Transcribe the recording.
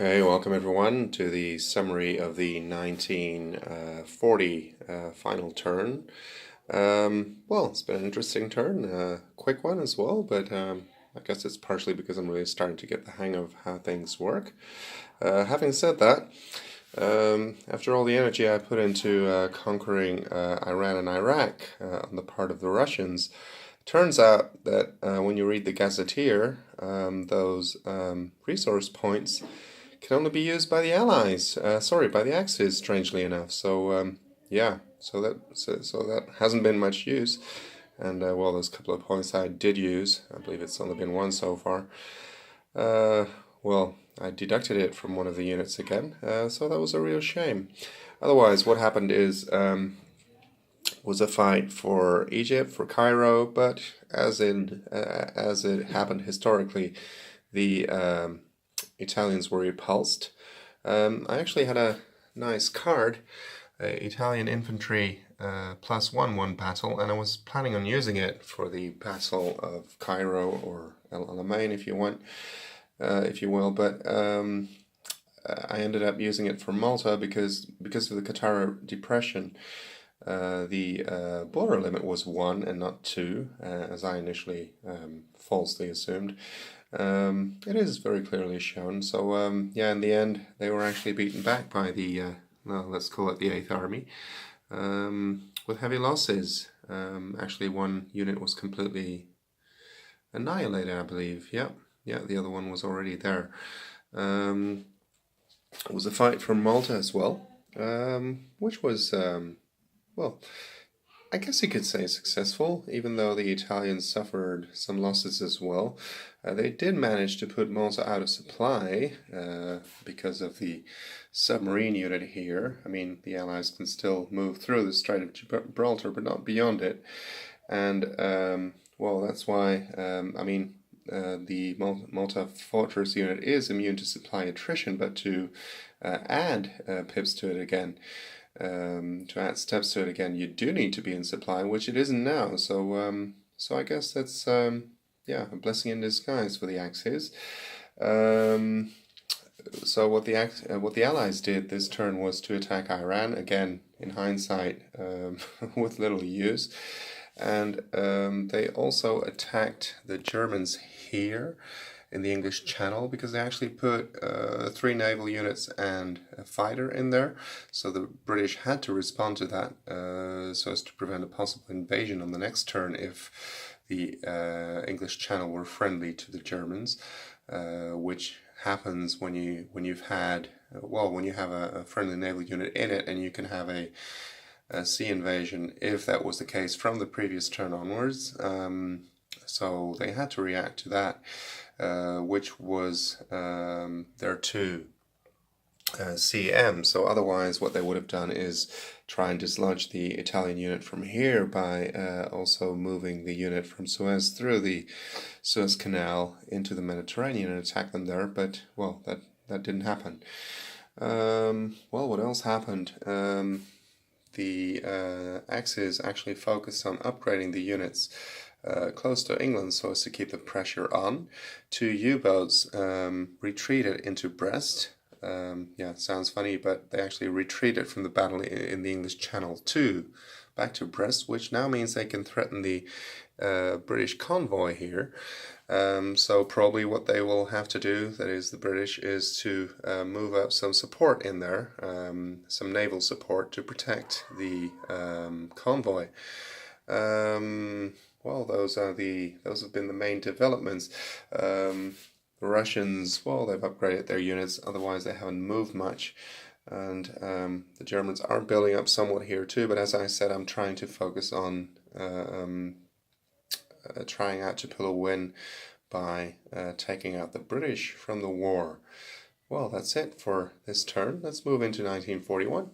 Okay, welcome everyone to the summary of the 1940 final turn. Well, it's been an interesting turn, quick one as well, but I guess it's partially because I'm really starting to get the hang of how things work. Having said that, after all the energy I put into conquering Iran and Iraq on the part of the Russians, turns out that when you read the Gazetteer, those resource points can only be used by the Allies. By the Axis, strangely enough. So yeah, so that hasn't been much use. And well, those couple of points I did use, I believe it's only been one so far. Well, I deducted it from one of the units again, so that was a real shame. Otherwise, what happened is was a fight for Egypt, for Cairo, but as it happened historically, the Italians were repulsed. I actually had a nice card, Italian infantry +1 battle, and I was planning on using it for the Battle of Cairo or El Alamein, if you want, if you will. But I ended up using it for Malta because of the Qattara depression. The border limit was 1 and not 2, as I initially falsely assumed. It is very clearly shown. So yeah, in the end, they were actually beaten back by the, well, let's call it the 8th Army, with heavy losses. Actually, one unit was completely annihilated, I believe. Yeah, the other one was already there. It was a fight for Malta as well, which was, well, I guess you could say successful, even though the Italians suffered some losses as well. They did manage to put Malta out of supply because of the submarine unit here. I mean, the Allies can still move through the Strait of Gibraltar, but not beyond it. And, well, that's why, I mean, the Malta Fortress unit is immune to supply attrition, but to add pips to it again, to add steps to it again, you do need to be in supply, which it isn't now. So, so I guess that's yeah, a blessing in disguise for the Axis. So what the Allies did this turn was to attack Iran again. In hindsight, with little use, and they also attacked the Germans here in the English Channel because they actually put 3 naval units and a fighter in there. So the British had to respond to that so as to prevent a possible invasion on the next turn if the English Channel were friendly to the Germans, which happens when you've had, well, when you have a friendly naval unit in it, and you can have a sea invasion if that was the case from the previous turn onwards. So they had to react to that, which was their 2 CM. So otherwise what they would have done is try and dislodge the Italian unit from here by also moving the unit from Suez through the Suez Canal into the Mediterranean and attack them there, but, well, that didn't happen. Well, what else happened? The Axis actually focused on upgrading the units close to England so as to keep the pressure on. 2 U-boats retreated into Brest. Yeah, sounds funny, but they actually retreated from the battle in the English Channel back to Brest, which now means they can threaten the British convoy here. So probably what they will have to do, that is the British, is to move up some support in there, some naval support to protect the convoy. Well, those have been the main developments. The Russians, well, they've upgraded their units, otherwise they haven't moved much. And the Germans are building up somewhat here too, but as I said, I'm trying to focus on trying out to pull a win by taking out the British from the war. Well, that's it for this turn. Let's move into 1941.